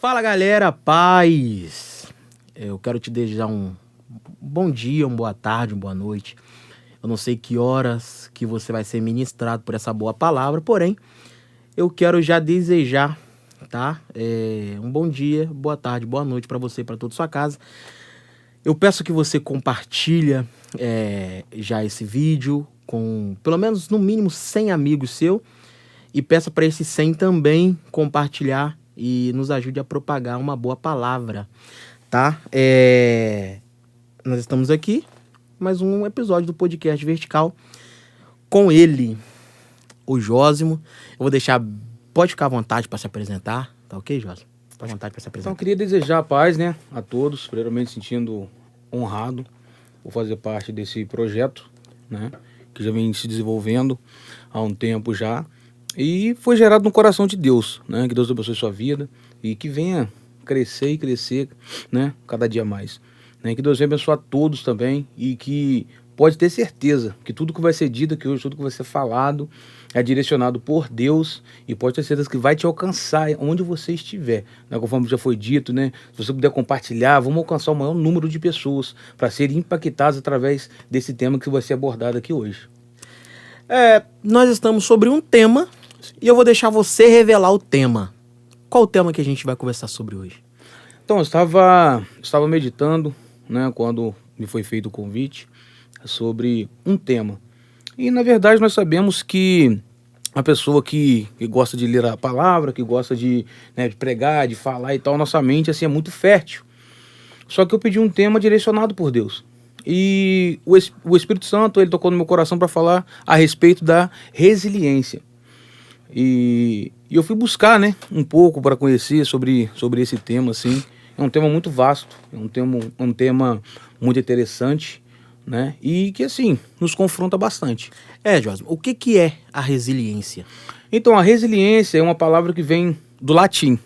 Fala galera, paz! Eu quero te desejar um bom dia, uma boa tarde, uma boa noite. Eu não sei que horas que você vai ser ministrado por essa boa palavra, porém, eu quero já desejar, tá? Um bom dia, boa tarde, boa noite para você e para toda a sua casa. Eu peço que você compartilha já esse vídeo com pelo menos no mínimo 100 amigos seus e peça para esses 100 também compartilhar e nos ajude a propagar uma boa palavra, tá? Nós estamos aqui, mais um episódio do podcast Vertical com ele, o Jósimo. Eu vou deixar, pode ficar à vontade para se apresentar, tá ok, Jósimo? Fica à vontade para se apresentar. Então, eu queria desejar a paz, né, a todos, primeiramente sentindo honrado por fazer parte desse projeto, né, que já vem se desenvolvendo há um tempo já, e foi gerado no coração de Deus, né, que Deus abençoe sua vida e que venha crescer e crescer, né, cada dia mais, né, que Deus venha abençoar todos também e que pode ter certeza que tudo que vai ser dito aqui hoje, tudo que vai ser falado é direcionado por Deus e pode ter certeza que vai te alcançar onde você estiver, né? Conforme já foi dito, né? Se você puder compartilhar, vamos alcançar o maior número de pessoas para serem impactadas através desse tema que vai ser abordado aqui hoje. Nós estamos sobre um tema e eu vou deixar você revelar o tema. Qual o tema que a gente vai conversar sobre hoje? Então, eu estava meditando, né, quando me foi feito o convite sobre um tema. E, na verdade, nós sabemos que a pessoa que gosta de ler a palavra, que gosta de pregar, de falar e tal, nossa mente assim, é muito fértil. Só que eu pedi um tema direcionado por Deus. E o Espírito Santo, ele tocou no meu coração para falar a respeito da resiliência. E eu fui buscar, né, um pouco para conhecer sobre esse tema, assim. É um tema muito vasto, é um tema muito interessante, né? E que, assim, nos confronta bastante. Jósimo, o que é a resiliência? Então, a resiliência é uma palavra que vem do latim,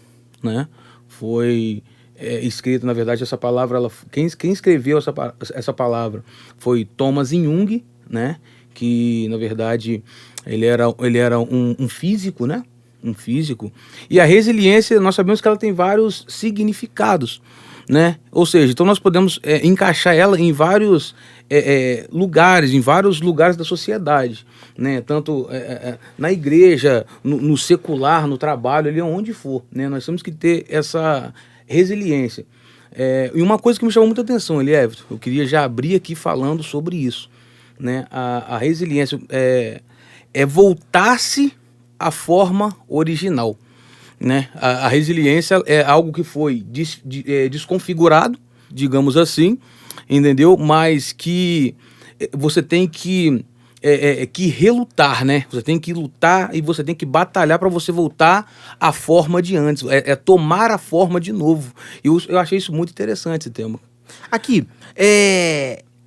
né? Foi escrita, na verdade, essa palavra, quem escreveu essa palavra foi Thomas Jung, né? Que, na verdade, ele era um físico, né? Um físico. E a resiliência, nós sabemos que ela tem vários significados, né? Ou seja, então nós podemos encaixar ela em vários lugares, em vários lugares da sociedade, né? Tanto na igreja, no secular, no trabalho, ali onde for, né? Nós temos que ter essa resiliência. E uma coisa que me chamou muita atenção, Everton, eu queria já abrir aqui falando sobre isso, né? A resiliência é voltar-se à forma original, né? A resiliência é algo que foi desconfigurado, digamos assim, entendeu? Mas que você tem que relutar, né? Você tem que lutar e você tem que batalhar para você voltar à forma de antes, tomar a forma de novo. E eu achei isso muito interessante, esse tema. Aqui,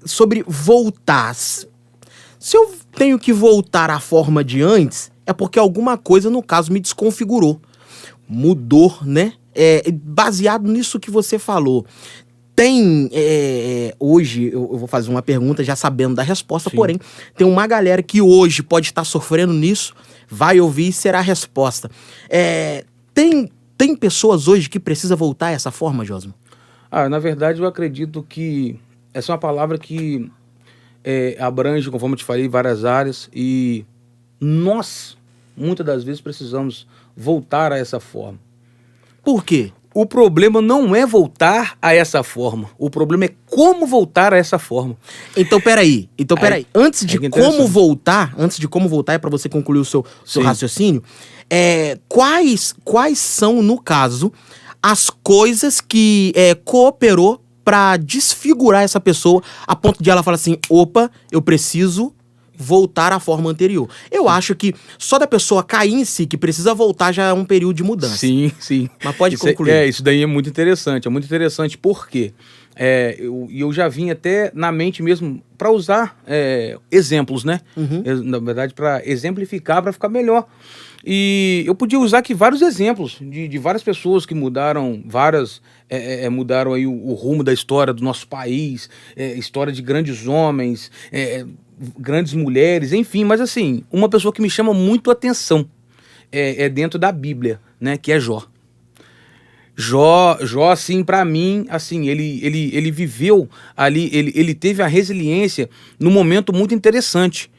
sobre voltar. Se eu tenho que voltar à forma de antes, é porque alguma coisa, no caso, me desconfigurou. Mudou, né? Baseado nisso que você falou. Tem, hoje, eu vou fazer uma pergunta já sabendo da resposta, sim. Porém, tem uma galera que hoje pode estar sofrendo nisso, vai ouvir e será a resposta. Tem pessoas hoje que precisam voltar a essa forma, Jósimo? Na verdade, eu acredito que essa é uma palavra que abrange, conforme eu te falei, várias áreas e nós, muitas das vezes, precisamos voltar a essa forma. Por quê? O problema não é voltar a essa forma. O problema é como voltar a essa forma. Então, peraí. Antes de como voltar, é para você concluir o seu raciocínio, quais são, no caso, as coisas que cooperou para desfigurar essa pessoa a ponto de ela falar assim, opa, eu preciso voltar à forma anterior. Eu acho que só da pessoa cair em si, que precisa voltar, já é um período de mudança. Sim, sim. Mas pode concluir. Isso daí é muito interessante porque eu já vim até na mente mesmo para usar exemplos, né? Uhum. Na verdade, para exemplificar, para ficar melhor. E eu podia usar aqui vários exemplos de várias pessoas que mudaram mudaram aí o rumo da história do nosso país, história de grandes homens, grandes mulheres, enfim, mas assim, uma pessoa que me chama muito a atenção dentro da Bíblia, né, que é Jó. Jó, assim, pra mim, assim, ele viveu ali, ele teve a resiliência num momento muito interessante.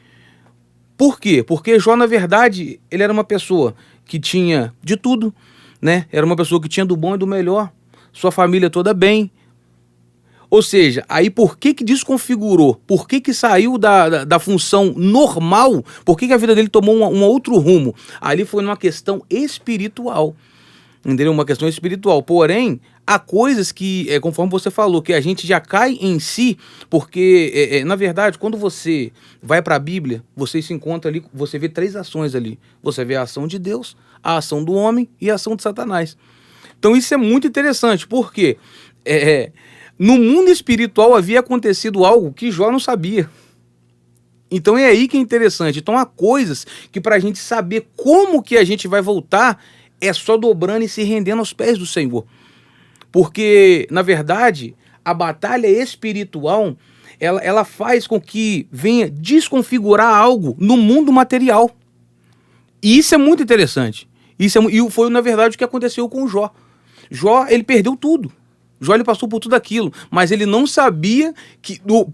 Por quê? Porque Jó, na verdade, ele era uma pessoa que tinha de tudo, né? Era uma pessoa que tinha do bom e do melhor, sua família toda bem. Ou seja, aí por que desconfigurou? Por que saiu da função normal? Por que a vida dele tomou um outro rumo? Ali foi numa questão espiritual. Entendeu? Uma questão espiritual. Porém, há coisas que, conforme você falou, que a gente já cai em si, porque, na verdade, quando você vai para a Bíblia, você se encontra ali, você vê 3 ações ali. Você vê a ação de Deus, a ação do homem e a ação de Satanás. Então isso é muito interessante, porque no mundo espiritual havia acontecido algo que Jó não sabia. Então é aí que é interessante. Então há coisas que, para a gente saber como que a gente vai voltar, é só dobrando e se rendendo aos pés do Senhor. Porque, na verdade, a batalha espiritual, ela faz com que venha desconfigurar algo no mundo material. E isso é muito interessante. E foi, na verdade, o que aconteceu com o Jó. Jó, ele perdeu tudo. Jó, ele passou por tudo aquilo, mas ele não sabia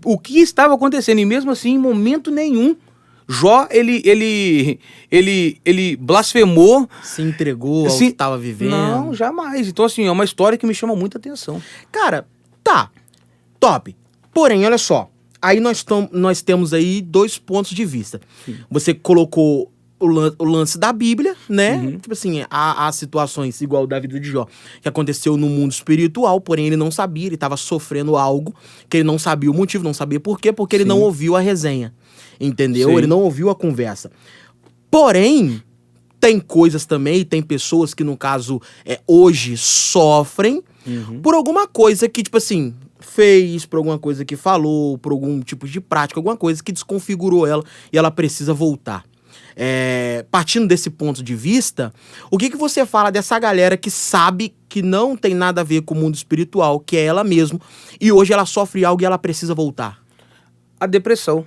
o que estava acontecendo. E mesmo assim, em momento nenhum, Jó, ele blasfemou. Se entregou ao que estava vivendo. Não, jamais. Então, assim, é uma história que me chama muita atenção. Cara, tá. Top. Porém, olha só. Aí nós temos aí 2 pontos de vista. Sim. Você colocou o lance da Bíblia, né? Uhum. Tipo assim, há situações igual da vida de Jó, que aconteceu no mundo espiritual, porém ele não sabia, ele estava sofrendo algo que ele não sabia o motivo, não sabia por quê, porque ele não ouviu a resenha. Entendeu? Sim. Ele não ouviu a conversa. Porém, tem coisas também, tem pessoas que, no caso, hoje sofrem por alguma coisa que, tipo assim, fez, por alguma coisa que falou, por algum tipo de prática, alguma coisa que desconfigurou ela e ela precisa voltar. Partindo desse ponto de vista, o que você fala dessa galera que sabe que não tem nada a ver com o mundo espiritual, que é ela mesma, e hoje ela sofre algo e ela precisa voltar? A depressão.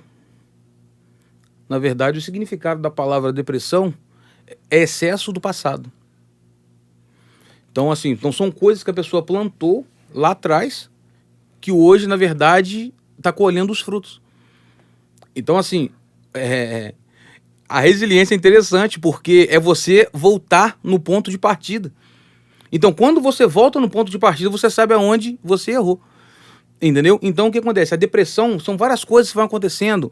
Na verdade, o significado da palavra depressão é excesso do passado. Então, assim, são coisas que a pessoa plantou lá atrás, que hoje, na verdade, está colhendo os frutos. Então, assim, a resiliência é interessante, porque é você voltar no ponto de partida. Então, quando você volta no ponto de partida, você sabe aonde você errou. Entendeu? Então, o que acontece? A depressão, são várias coisas que vão acontecendo.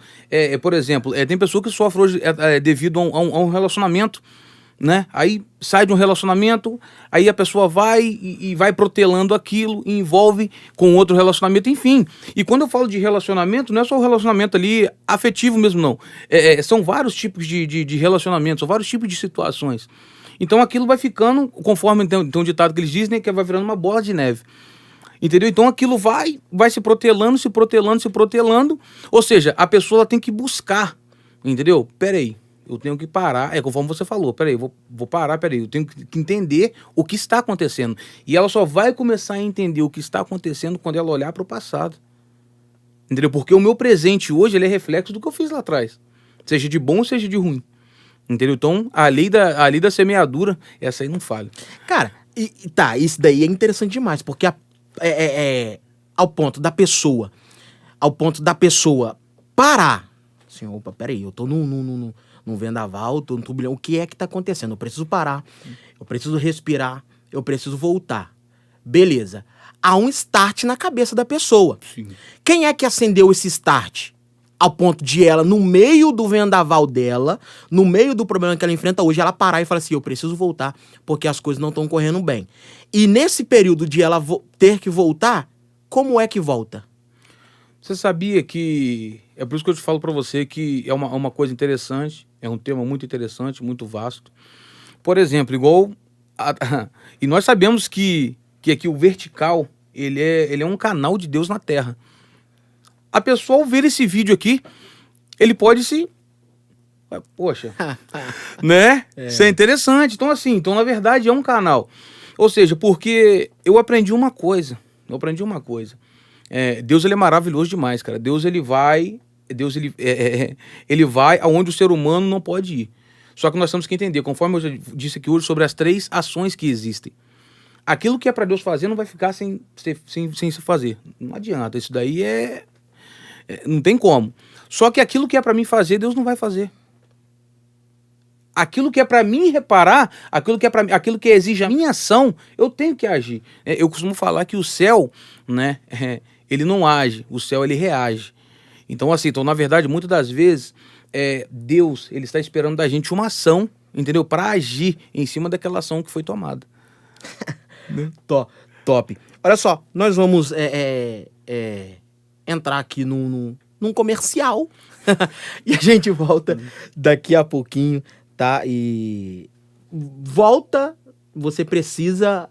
Por exemplo, tem pessoa que sofre hoje devido a um relacionamento, né? Aí sai de um relacionamento, aí a pessoa vai e vai protelando aquilo, e envolve com outro relacionamento, enfim. E quando eu falo de relacionamento, não é só o relacionamento ali afetivo mesmo, não. São vários tipos de relacionamentos, são vários tipos de situações. Então, aquilo vai ficando, conforme tem um ditado que eles dizem, né, que vai virando uma bola de neve. Entendeu? Então aquilo vai se protelando, se protelando, se protelando. Ou seja, a pessoa ela tem que buscar. Entendeu? Peraí, eu tenho que parar. Conforme você falou, peraí, vou parar, peraí. Eu tenho que entender o que está acontecendo. E ela só vai começar a entender o que está acontecendo quando ela olhar para o passado. Entendeu? Porque o meu presente hoje ele é reflexo do que eu fiz lá atrás. Seja de bom ou seja de ruim. Entendeu? Então, a lei da semeadura, essa aí não falha. Cara, isso daí é interessante demais, porque ao ponto da pessoa parar, assim, opa, peraí, eu tô num vendaval, tô num turbilhão, o que é que tá acontecendo? Eu preciso parar, eu preciso respirar, eu preciso voltar. Beleza. Há um start na cabeça da pessoa. Sim. Quem é que acendeu esse start? Ao ponto de ela, no meio do vendaval dela, no meio do problema que ela enfrenta hoje, ela parar e falar assim, eu preciso voltar, porque as coisas não estão correndo bem. E nesse período de ela ter que voltar, como é que volta? Você sabia que... É por isso que eu te falo pra você que é uma coisa interessante, é um tema muito interessante, muito vasto. Por exemplo, igual... E nós sabemos que aqui o vertical, ele é um canal de Deus na Terra. A pessoa, ao ver esse vídeo aqui, ele pode se... Poxa, né? Isso é interessante. Então, assim, na verdade, é um canal. Ou seja, porque eu aprendi uma coisa. Deus, ele é maravilhoso demais, cara. Deus, ele vai aonde o ser humano não pode ir. Só que nós temos que entender, conforme eu já disse aqui hoje, sobre as 3 ações que existem. aquilo que é para Deus fazer não vai ficar sem se fazer. Não adianta, isso daí não tem como. Só que aquilo que é para mim fazer, Deus não vai fazer. Aquilo que é para mim reparar, aquilo que exige a minha ação, eu tenho que agir. Eu costumo falar que o céu, né, ele não age, o céu ele reage. Então assim, na verdade, muitas das vezes, Deus ele está esperando da gente uma ação, entendeu? Para agir em cima daquela ação que foi tomada. Top. Olha só, nós vamos entrar aqui num comercial e a gente volta daqui a pouquinho, tá? E volta, você precisa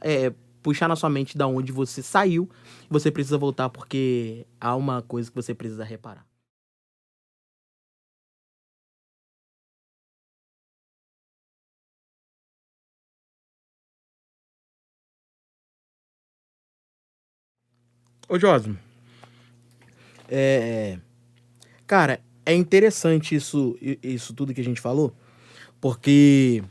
puxar na sua mente da onde você saiu, você precisa voltar porque há uma coisa que você precisa reparar. Ô, Josmo, cara, é interessante isso tudo que a gente falou, porque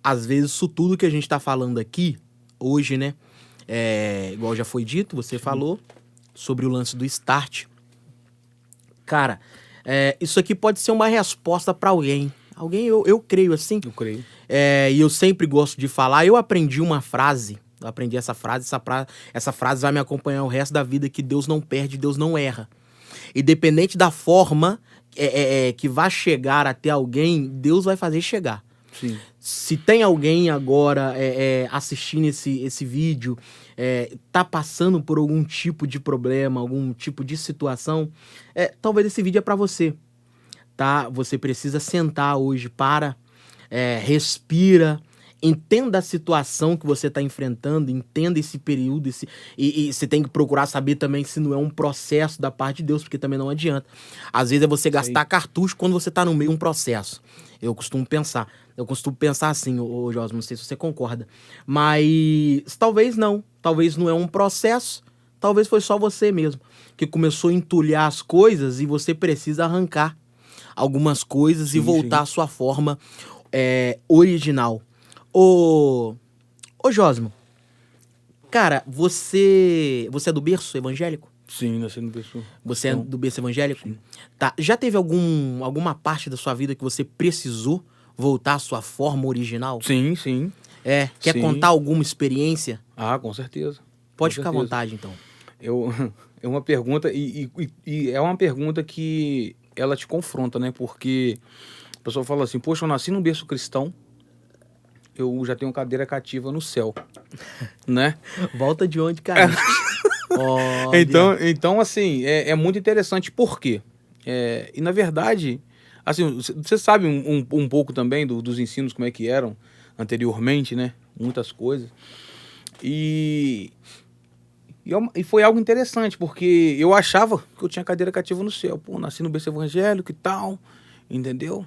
às vezes isso tudo que a gente tá falando aqui, hoje, né, igual já foi dito, você falou sobre o lance do start. Cara, isso aqui pode ser uma resposta pra alguém. Eu creio assim. Eu creio. E eu sempre gosto de falar, eu aprendi essa frase vai me acompanhar o resto da vida, que Deus não perde, Deus não erra. Independente da forma que vai chegar até alguém, Deus vai fazer chegar. Sim. Se tem alguém agora assistindo esse vídeo, tá passando por algum tipo de problema, algum tipo de situação, talvez esse vídeo é pra você, tá? Você precisa sentar hoje, respira, entenda a situação que você está enfrentando, entenda esse período, e você tem que procurar saber também se não é um processo da parte de Deus, porque também não adianta. Às vezes é você gastar cartucho quando você está no meio de um processo. Eu costumo pensar assim, ô Jorge, não sei se você concorda, mas talvez não é um processo, talvez foi só você mesmo, que começou a entulhar as coisas e você precisa arrancar algumas coisas e voltar à sua forma original. Ô Josmo, cara, você é do berço evangélico? Sim, nasci no berço. Você é do berço evangélico? Sim. Tá. Já teve alguma parte da sua vida que você precisou voltar à sua forma original? Sim, sim. Quer contar alguma experiência? Ah, com certeza. Pode ficar à vontade, então. É uma pergunta, e é uma pergunta que ela te confronta, né? Porque a pessoa fala assim, poxa, eu nasci num berço cristão, eu já tenho cadeira cativa no céu, né? Volta de onde, cara? Então, assim, é muito interessante. Por quê? E, na verdade, assim, você sabe um pouco também dos ensinos, como é que eram anteriormente, né? Muitas coisas. E foi algo interessante, porque eu achava que eu tinha cadeira cativa no céu. Pô, nasci no berço evangélico e tal, entendeu?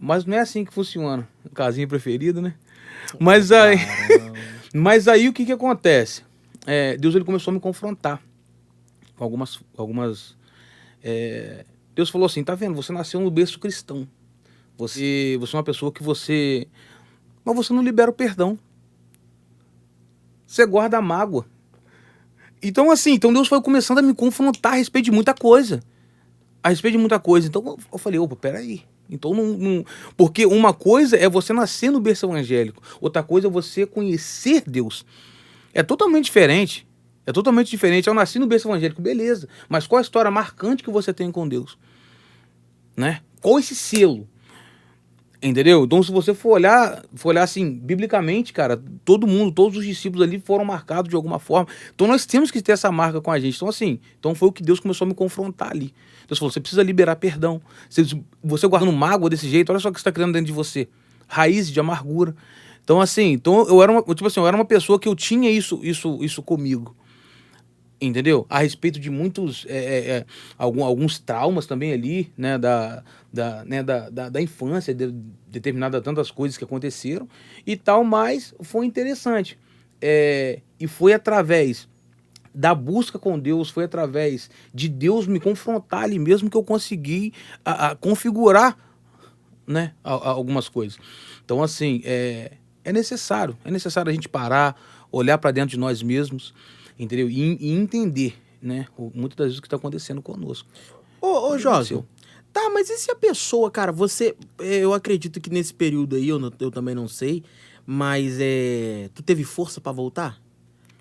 Mas não é assim que funciona. Casinha preferida, né? Mas aí o que acontece? Deus ele começou a me confrontar com algumas Deus falou assim, tá vendo? Você nasceu no berço cristão. Você é uma pessoa que mas você não libera o perdão. Você guarda a mágoa. Então assim, Deus foi começando a me confrontar a respeito de muita coisa. Então eu falei, opa, peraí. Então não... Porque uma coisa é você nascer no berço evangélico, outra coisa é você conhecer Deus. É totalmente diferente. Eu nasci no berço evangélico, beleza. Mas qual a história marcante que você tem com Deus? Né? Qual esse selo? Entendeu? Então, se você for olhar assim, biblicamente, cara, todos os discípulos ali foram marcados de alguma forma. Então, nós temos que ter essa marca com a gente. Então, assim, foi o que Deus começou a me confrontar ali. Deus falou, você precisa liberar perdão. Você guardando mágoa desse jeito, olha só o que você está criando dentro de você. Raízes de amargura. Então, assim, eu era uma pessoa que eu tinha isso comigo. Entendeu? A respeito de muitos, alguns traumas também ali, né, da infância, determinadas tantas coisas que aconteceram e tal, mas foi interessante. E foi através da busca com Deus, foi através de Deus me confrontar ali mesmo que eu consegui configurar, né, algumas coisas. Então, assim, É necessário a gente parar, olhar para dentro de nós mesmos, entendeu? E entender, né, muitas das vezes o que está acontecendo conosco. Ô Josu, tá, mas e se a pessoa, cara, eu acredito que nesse período aí, eu também não sei, mas tu teve força pra voltar?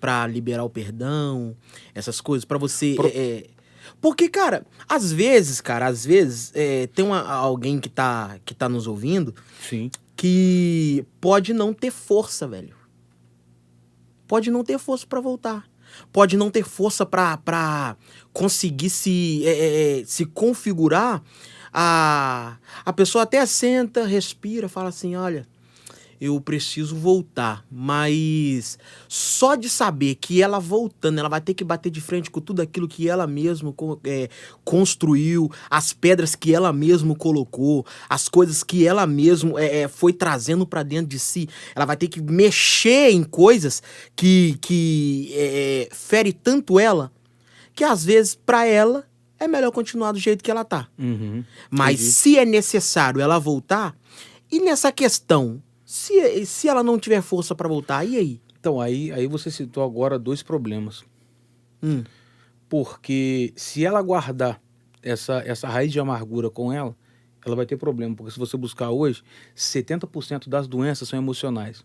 Pra liberar o perdão, essas coisas, pra você... Porque, cara, às vezes, tem alguém que tá nos ouvindo Sim. que pode não ter força, velho. Pode não ter força pra voltar. Pode não ter força pra conseguir se configurar. A pessoa até senta, respira, fala assim, olha, eu preciso voltar. Mas só de saber que ela voltando, ela vai ter que bater de frente com tudo aquilo que ela mesma construiu, as pedras que ela mesma colocou, as coisas que ela mesma foi trazendo pra dentro de si. Ela vai ter que mexer em coisas que fere tanto ela, que às vezes pra ela é melhor continuar do jeito que ela tá. Uhum, Mas entendi. se é necessário ela voltar, e nessa questão, se ela não tiver força pra voltar, e aí? Então, aí você citou agora 2 problemas. Porque se ela guardar essa raiz de amargura com ela vai ter problema. Porque se você buscar hoje, 70% das doenças são emocionais.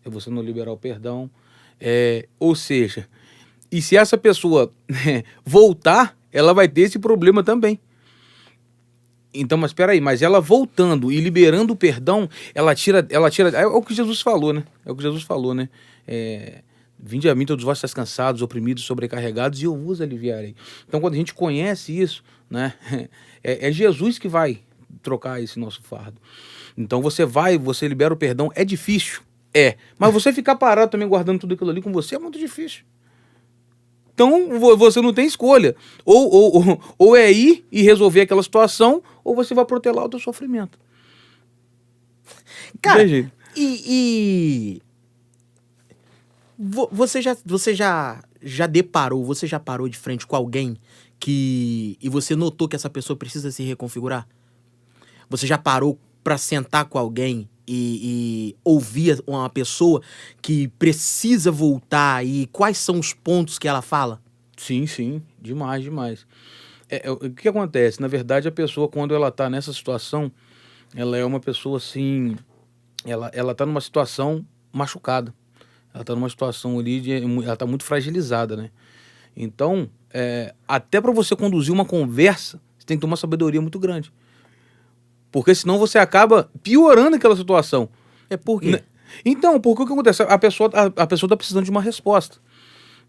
É você não liberar o perdão. Ou seja, e se essa pessoa voltar, ela vai ter esse problema também. Então, mas espera aí, mas ela voltando e liberando o perdão, ela tira, é o que Jesus falou, né? É o que Jesus falou, né? Vinde a mim todos vós que estáis cansados, oprimidos, sobrecarregados, e eu vos aliviarei. Então, quando a gente conhece isso, né? É Jesus que vai trocar esse nosso fardo. Então, você libera o perdão, é difícil? Mas você ficar parado também guardando tudo aquilo ali com você é muito difícil. Então, você não tem escolha. Ou é ir e resolver aquela situação, ou você vai protelar o teu sofrimento. Cara, Entendi. Você já deparou, você já parou de frente com alguém e você notou que essa pessoa precisa se reconfigurar? Você já parou pra sentar com alguém e ouvir uma pessoa que precisa voltar e quais são os pontos que ela fala? Sim, demais. O que acontece? Na verdade, a pessoa, quando ela tá nessa situação, ela é uma pessoa assim, ela tá numa situação machucada. Ela tá numa situação ali, ela tá muito fragilizada, né? Então, até para você conduzir uma conversa, você tem que ter uma sabedoria muito grande. Porque senão você acaba piorando aquela situação. Por quê? Então, porque o que acontece? A pessoa tá precisando de uma resposta.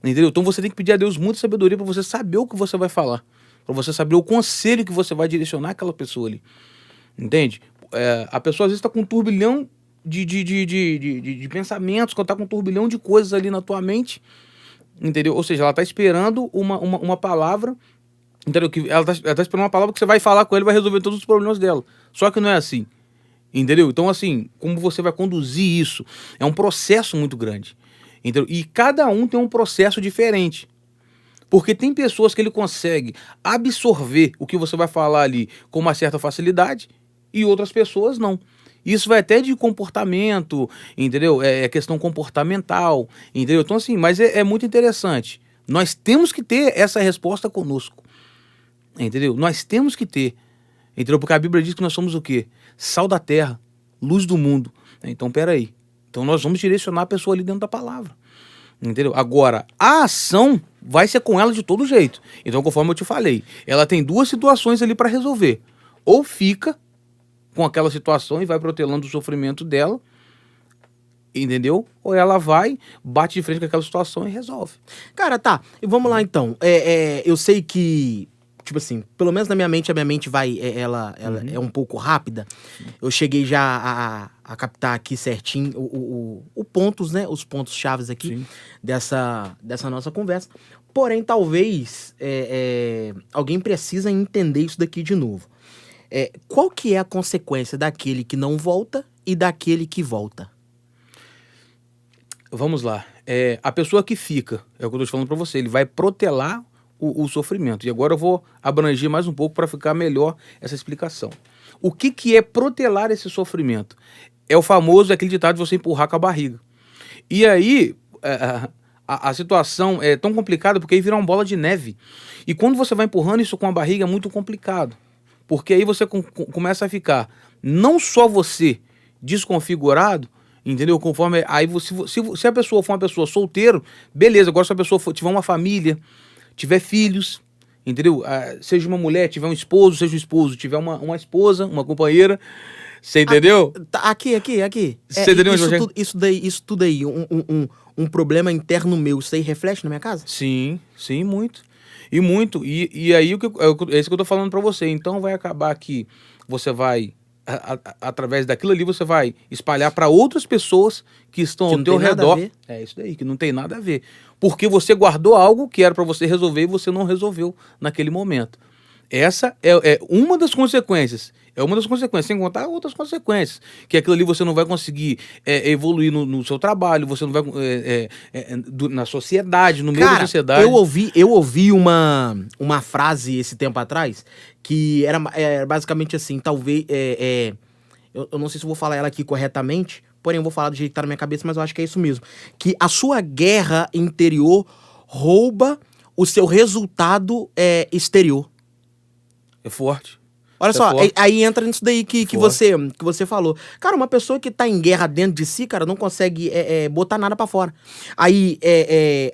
Entendeu? Então você tem que pedir a Deus muita sabedoria para você saber o que você vai falar. Para você saber o conselho que você vai direcionar aquela pessoa ali. Entende? A pessoa às vezes está com um turbilhão de pensamentos, quando está com um turbilhão de coisas ali na tua mente. Entendeu? Ou seja, ela está esperando uma palavra. Entendeu? Ela tá esperando uma palavra que você vai falar com ele e vai resolver todos os problemas dela. Só que não é assim. Entendeu? Então, assim, como você vai conduzir isso? É um processo muito grande. Entendeu? E cada um tem um processo diferente. Porque tem pessoas que ele consegue absorver o que você vai falar ali com uma certa facilidade e outras pessoas não. Isso vai até de comportamento, entendeu? É questão comportamental, entendeu? Então, assim, mas é muito interessante. Nós temos que ter essa resposta conosco. Entendeu? Nós temos que ter. Entendeu? Porque a Bíblia diz que nós somos o quê? Sal da terra, luz do mundo. Então, peraí. Então, nós vamos direcionar a pessoa ali dentro da palavra. Entendeu? Agora, a ação vai ser com ela de todo jeito. Então, conforme eu te falei, ela tem 2 situações ali para resolver. Ou fica com aquela situação e vai protelando o sofrimento dela, entendeu? Ou ela vai, bate de frente com aquela situação e resolve. Cara, tá. E vamos lá, então. Eu sei que, tipo assim, pelo menos na minha mente, a minha mente vai... ela é um pouco rápida. Eu cheguei já a captar aqui certinho o pontos, né? Os pontos chaves aqui dessa nossa conversa. Porém, talvez alguém precisa entender isso daqui de novo. Qual que é a consequência daquele que não volta e daquele que volta? Vamos lá. A pessoa que fica, é o que eu tô te falando pra você, ele vai protelar o sofrimento. E agora eu vou abranger mais um pouco para ficar melhor essa explicação. O que é protelar esse sofrimento? é o famoso, aquele ditado de você empurrar com a barriga. E aí, a situação é tão complicada porque aí vira uma bola de neve. E quando você vai empurrando isso com a barriga é muito complicado. Porque aí você começa a ficar, não só você desconfigurado, entendeu? Conforme. Aí se a pessoa for uma pessoa solteira, beleza. Agora se a pessoa tiver uma família, tiver filhos, entendeu? Seja uma mulher, tiver um esposo, seja um esposo, tiver uma esposa, uma companheira. Você entendeu? Aqui. Você entendeu? Isso tudo aí, um problema interno meu, isso aí reflete na minha casa? Sim, muito. E muito. E aí é isso que eu tô falando pra você. Então vai acabar que você vai, através daquilo ali, você vai espalhar pra outras pessoas que estão ao teu redor. É isso daí, que não tem nada a ver. Porque você guardou algo que era pra você resolver e você não resolveu naquele momento. Essa é uma das consequências. É uma das consequências, sem contar outras consequências. Que aquilo ali você não vai conseguir evoluir no seu trabalho, você não vai na sociedade, no meio da sociedade. Eu ouvi uma frase esse tempo atrás que era basicamente assim, talvez. Eu não sei se eu vou falar ela aqui corretamente, porém eu vou falar do jeito que tá na minha cabeça, mas eu acho que é isso mesmo. Que a sua guerra interior rouba o seu resultado exterior. É forte. Olha só, aí entra nisso daí que você falou. Cara, uma pessoa que tá em guerra dentro de si, cara, não consegue botar nada pra fora. Aí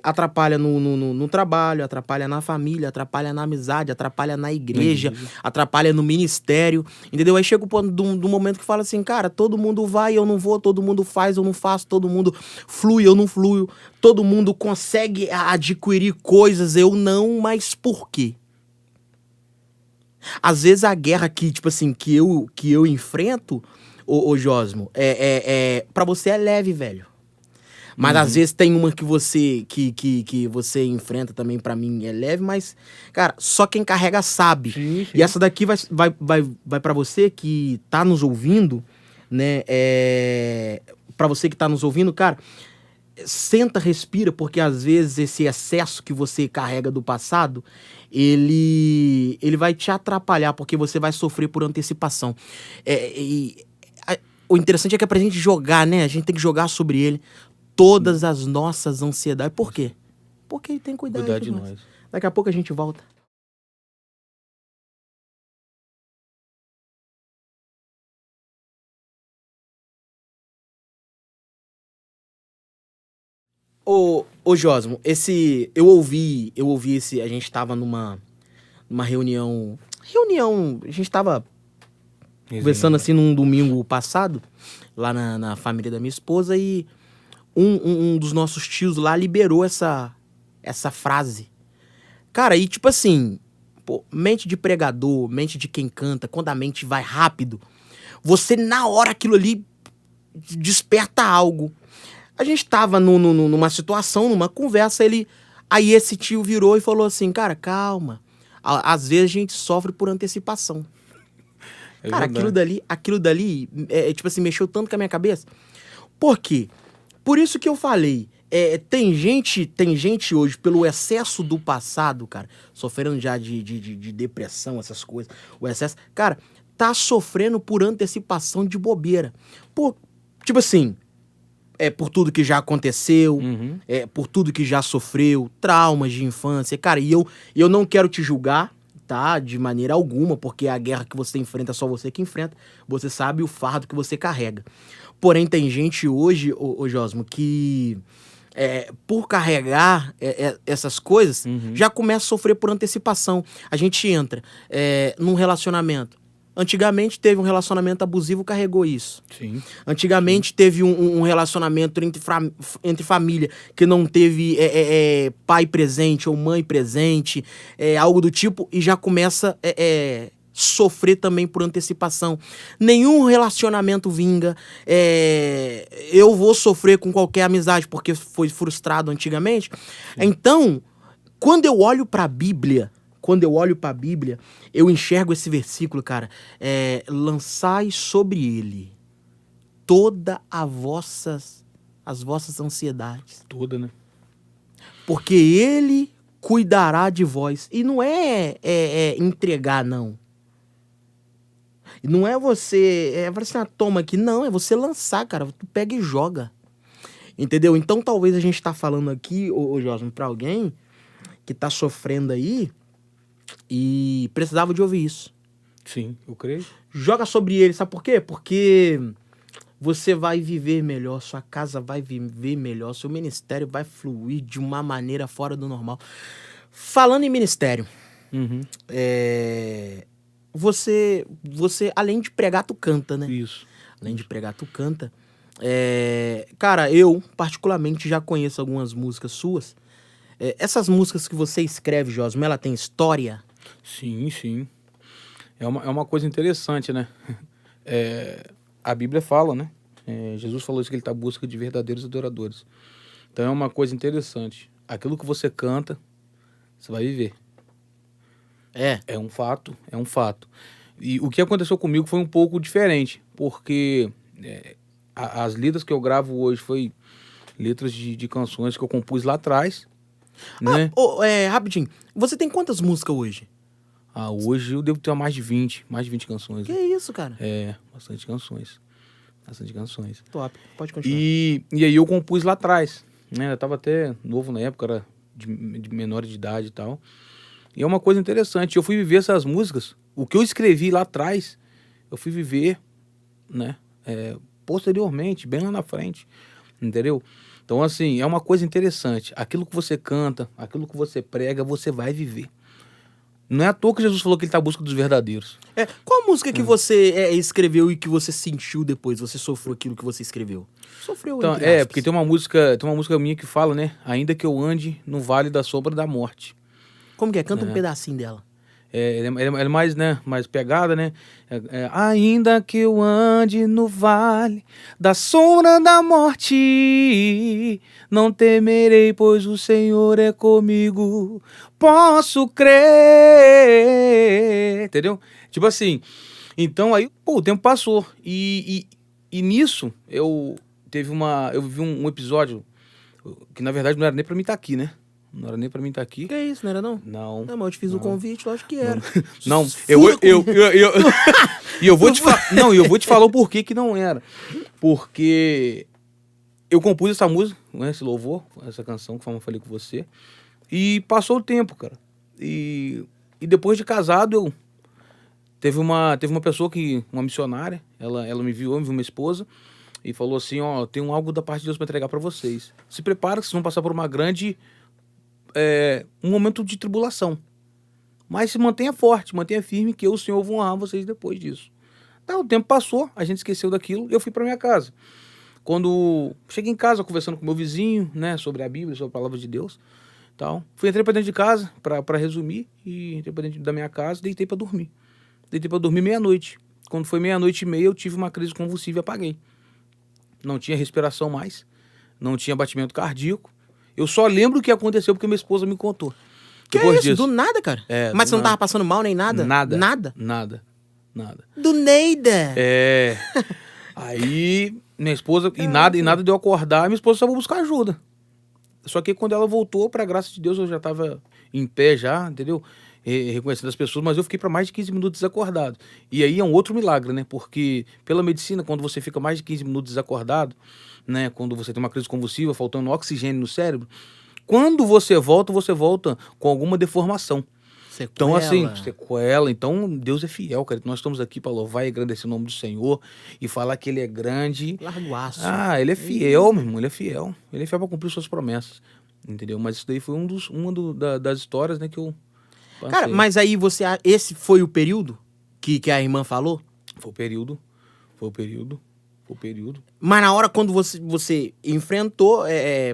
atrapalha no trabalho, atrapalha na família, atrapalha na amizade, atrapalha na igreja, atrapalha no ministério, entendeu? Aí chega o ponto do momento que fala assim, cara, todo mundo vai, eu não vou, todo mundo faz, eu não faço, todo mundo flui, eu não fluio, todo mundo consegue adquirir coisas, eu não, mas por quê? Às vezes a guerra que, tipo assim, que eu enfrento, ô Josmo, pra você é leve, velho. Mas às vezes tem uma que você enfrenta também, pra mim é leve, mas, cara, só quem carrega sabe. Sim. E essa daqui vai pra você que tá nos ouvindo, né? Pra você que tá nos ouvindo, cara, senta, respira, porque às vezes esse excesso que você carrega do passado, ele vai te atrapalhar, porque você vai sofrer por antecipação. O interessante é que é pra gente jogar, né? A gente tem que jogar sobre ele todas as nossas ansiedades. Por quê? Porque ele tem cuidado de nós. Daqui a pouco a gente volta. Ô Josmo, eu ouvi a gente tava numa reunião, a gente tava conversando assim num domingo passado, lá na família da minha esposa, e um dos nossos tios lá liberou essa frase. Cara, e tipo assim, pô, mente de pregador, mente de quem canta, quando a mente vai rápido, você na hora aquilo ali desperta algo. A gente tava numa situação, numa conversa, aí esse tio virou e falou assim, cara, calma. Às vezes a gente sofre por antecipação. Cara, aquilo dali, tipo assim, mexeu tanto com a minha cabeça. Por quê? Por isso que eu falei, tem gente hoje, pelo excesso do passado, cara, sofrendo já de depressão, essas coisas, o excesso, cara, tá sofrendo por antecipação de bobeira. Tipo assim, por tudo que já aconteceu, por tudo que já sofreu, traumas de infância, cara, e eu não quero te julgar, tá, de maneira alguma, porque a guerra que você enfrenta é só você que enfrenta, você sabe o fardo que você carrega. Porém, tem gente hoje, ô Josmo, que por carregar essas coisas, já começa a sofrer por antecipação. A gente entra num relacionamento. Antigamente teve um relacionamento abusivo, carregou isso. Sim. Antigamente teve um relacionamento entre família que não teve pai presente ou mãe presente, algo do tipo, e já começa sofrer também por antecipação. Nenhum relacionamento vinga. Eu vou sofrer com qualquer amizade porque foi frustrado antigamente. Sim. Então, quando eu olho pra Bíblia, eu enxergo esse versículo, cara. Lançai sobre ele todas as vossas ansiedades. Toda, né? Porque ele cuidará de vós. E não entregar, não. E não é você, fala assim, ah, toma aqui. Não, é você lançar, cara. Tu pega e joga. Entendeu? Então talvez a gente tá falando aqui, ô Josmo, pra alguém que tá sofrendo aí e precisava de ouvir isso. Sim, eu creio. Joga sobre ele, sabe por quê? Porque você vai viver melhor, sua casa vai viver melhor, seu ministério vai fluir de uma maneira fora do normal. Falando em ministério, Uhum. você, além de pregar, tu canta, né? Isso. Além de pregar, tu canta. Cara, eu, particularmente, já conheço algumas músicas suas. Essas músicas que você escreve, Josmo, ela tem história? Sim, sim. É uma coisa interessante, né? A Bíblia fala, né? Jesus falou isso, que ele está à busca de verdadeiros adoradores. Então é uma coisa interessante. Aquilo que você canta, você vai viver. É um fato, é um fato. E o que aconteceu comigo foi um pouco diferente, porque as letras que eu gravo hoje foi letras de canções que eu compus lá atrás, né? Rapidinho, você tem quantas músicas hoje? Hoje eu devo ter mais de 20 canções. Que Né? isso, cara? Bastante canções. Bastante canções. Top, pode continuar. E aí eu compus lá atrás, né? Eu tava até novo na época, era de menor de idade e tal. E é uma coisa interessante, eu fui viver essas músicas, o que eu escrevi lá atrás, eu fui viver, né? Posteriormente, bem lá na frente, entendeu? Então, assim, é uma coisa interessante. Aquilo que você canta, aquilo que você prega, você vai viver. Não é à toa que Jesus falou que ele está à busca dos verdadeiros. Qual a música que você escreveu e que você sentiu depois? Você sofreu aquilo que você escreveu? Sofreu, Então, entre aspas. porque tem uma música minha que fala, né? Ainda que eu ande no vale da sombra da morte. Como que é? Canta um pedacinho dela. Ela é mais, né, mais pegada, né? Ainda que eu ande no vale da sombra da morte, não temerei, pois o Senhor é comigo. Posso crer. Entendeu? Tipo assim. Então aí, o tempo passou. E nisso, eu vivi um episódio que na verdade não era nem pra mim estar aqui, né? Não era nem pra mim estar aqui. Que isso, não era não? Não. Não, mas eu te fiz o convite, lógico que era. Não, e eu vou te falar. Não, eu vou te falar o porquê que não era. Porque eu compus essa música, né, esse louvor, essa canção, como eu falei com você. E passou o tempo, cara. E depois de casado, teve uma pessoa uma missionária, ela me viu uma esposa, e falou assim, tem algo da parte de Deus para entregar para vocês. Se prepara que vocês vão passar por uma grande um momento de tribulação. Mas se mantenha forte, mantenha firme, que eu, o Senhor, vou honrar vocês depois disso. Então, o tempo passou, a gente esqueceu daquilo, e eu fui para minha casa. Quando cheguei em casa, conversando com meu vizinho, né, sobre a Bíblia, sobre a palavra de Deus, tal, entrei para dentro de casa, para resumir, e entrei para dentro da minha casa, deitei para dormir. Deitei para dormir meia-noite. Quando foi 00:30, eu tive uma crise convulsiva e apaguei. Não tinha respiração mais, não tinha batimento cardíaco. Eu só lembro o que aconteceu porque minha esposa me contou. Que Depois é isso? disso. Do nada, cara? Mas você não tava passando mal nem nada? Nada. Nada? Nada. Do Neida? Aí, minha esposa, e nada de eu acordar, minha esposa só foi buscar ajuda. Só que quando ela voltou, pra graça de Deus, eu já tava em pé já, entendeu? Reconhecendo as pessoas, mas eu fiquei para mais de 15 minutos desacordado. E aí é um outro milagre, né? Porque pela medicina, quando você fica mais de 15 minutos desacordado, né? Quando você tem uma crise convulsiva, faltando oxigênio no cérebro, quando você volta com alguma deformação. Sequela. Então, assim, sequela. Então, Deus é fiel, cara. Nós estamos aqui para louvar e agradecer o nome do Senhor e falar que Ele é grande. Larga o aço. Ele é fiel, meu irmão. Ele é fiel. Ele é fiel para cumprir suas promessas. Entendeu? Mas isso daí foi uma das histórias, né, que eu passei. Cara, mas aí esse foi o período que a irmã falou? Foi o período. Mas na hora quando você enfrentou,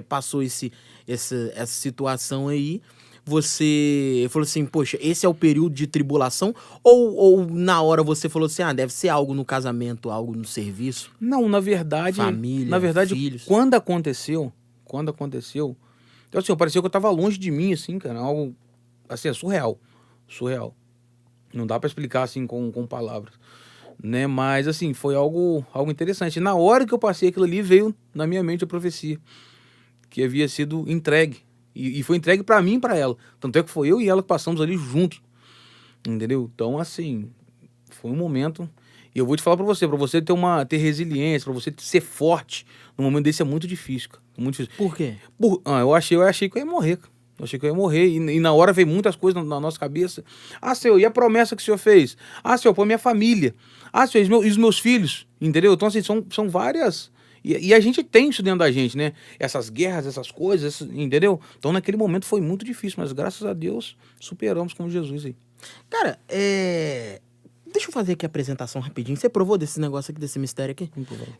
passou essa situação aí, você falou assim, poxa, esse é o período de tribulação? Ou na hora você falou assim, deve ser algo no casamento, algo no serviço? Não, na verdade... Família, filhos. Quando aconteceu, então assim, parecia que eu tava longe de mim, assim, cara, algo, assim, surreal. Não dá pra explicar, assim, com palavras, né, mas, assim, foi algo interessante. Na hora que eu passei aquilo ali, veio na minha mente a profecia, que havia sido entregue, e foi entregue pra mim e pra ela, tanto é que foi eu e ela que passamos ali juntos, entendeu? Então, assim, foi um momento, E eu vou te falar pra você ter resiliência, pra você ser forte, no momento desse é muito difícil, cara. Muito difícil. Por quê? Eu achei que eu ia morrer, cara. Eu achei que eu ia morrer. E na hora veio muitas coisas na nossa cabeça. Ah, Senhor, e a promessa que o Senhor fez? Ah, Senhor, pô, minha família. Ah, Senhor, e os meus filhos. Entendeu? Então, assim, são várias. E a gente tem isso dentro da gente, né? Essas guerras, essas coisas, entendeu? Então, naquele momento foi muito difícil, mas graças a Deus superamos com Jesus aí. Cara, deixa eu fazer aqui a apresentação rapidinho. Você provou desse negócio aqui, desse mistério aqui?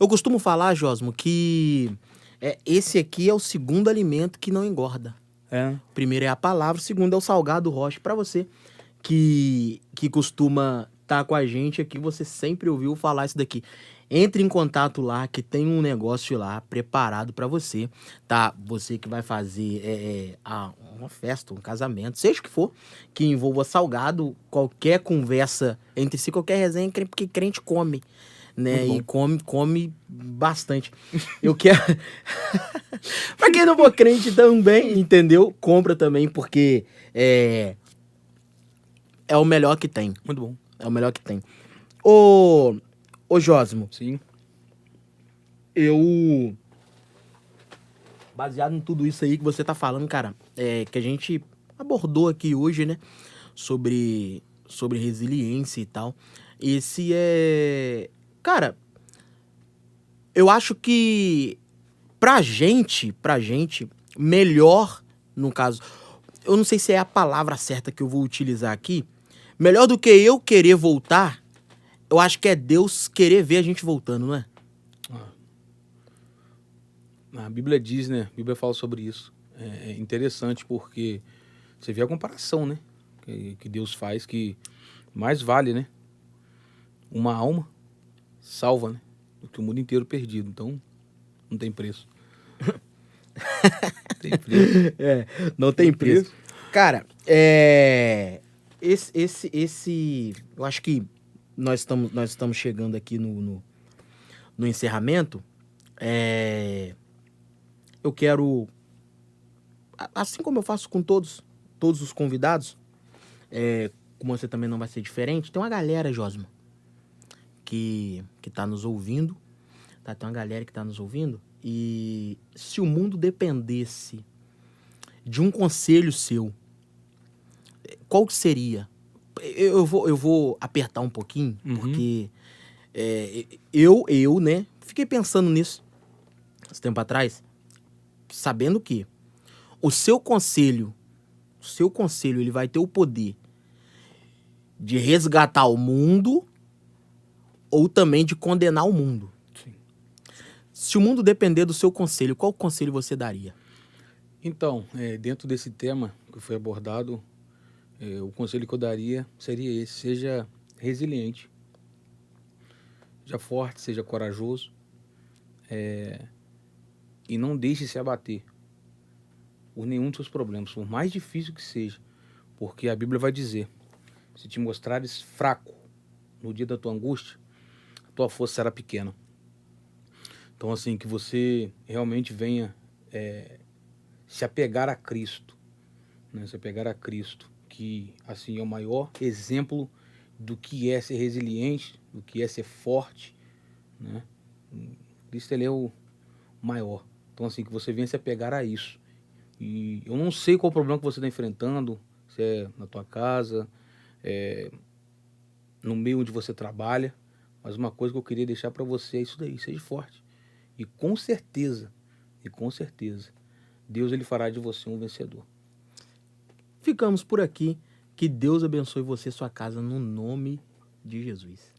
Eu costumo falar, Josmo, que esse aqui é o segundo alimento que não engorda. É. O primeiro é a palavra, o segundo é o salgado rocha. Pra você que costuma estar com a gente aqui, você sempre ouviu falar isso daqui. Entre em contato lá, que tem um negócio lá preparado pra você, tá? Você que vai fazer uma festa, um casamento, seja o que for, que envolva salgado, qualquer conversa entre si, qualquer resenha, porque crente come, né? E come bastante. Eu quero... Pra quem não for crente também, entendeu? Compra também, porque é o melhor que tem. Muito bom. É o melhor que tem. Ô Jósimo, Sim. eu... Baseado em tudo isso aí que você tá falando, cara, que a gente abordou aqui hoje, né? Sobre resiliência e tal. Esse Cara, eu acho que pra gente, melhor, no caso... Eu não sei se é a palavra certa que eu vou utilizar aqui. Melhor do que eu querer voltar, eu acho que é Deus querer ver a gente voltando, não é? A Bíblia diz, né? A Bíblia fala sobre isso. É interessante porque você vê a comparação, né? Que Deus faz, que mais vale, né? Uma alma salva, né? Do que o mundo inteiro perdido. Então, não tem preço. Tem preço. Não tem preço. Cara, eu acho que nós estamos chegando aqui no encerramento. Eu quero, assim como eu faço com todos os convidados, como você também não vai ser diferente, tem uma galera, Josmo, que tá nos ouvindo, tá? Tem uma galera que tá nos ouvindo, e se o mundo dependesse de um conselho seu, qual que seria? Eu vou apertar um pouquinho, porque eu, né, fiquei pensando nisso esse tempo atrás, sabendo que o seu conselho, ele vai ter o poder de resgatar o mundo ou também de condenar o mundo. Sim. Se o mundo depender do seu conselho, qual conselho você daria? Então, dentro desse tema que foi abordado, o conselho que eu daria seria esse: seja resiliente, seja forte, seja corajoso, e não deixe se abater por nenhum dos seus problemas, por mais difícil que seja, porque a Bíblia vai dizer: se te mostrares fraco no dia da tua angústia, a tua força será pequena. Então, assim, que você realmente venha se apegar a Cristo, né? Se apegar a Cristo, que assim é o maior exemplo do que é ser resiliente, do que é ser forte, né? Cristo, ele é o maior. Então, assim, que você venha se apegar a isso. E eu não sei qual o problema que você está enfrentando, se é na tua casa, no meio onde você trabalha, mas uma coisa que eu queria deixar para você é isso daí: seja forte. E com certeza, Deus, ele fará de você um vencedor. Ficamos por aqui. Que Deus abençoe você e sua casa no nome de Jesus.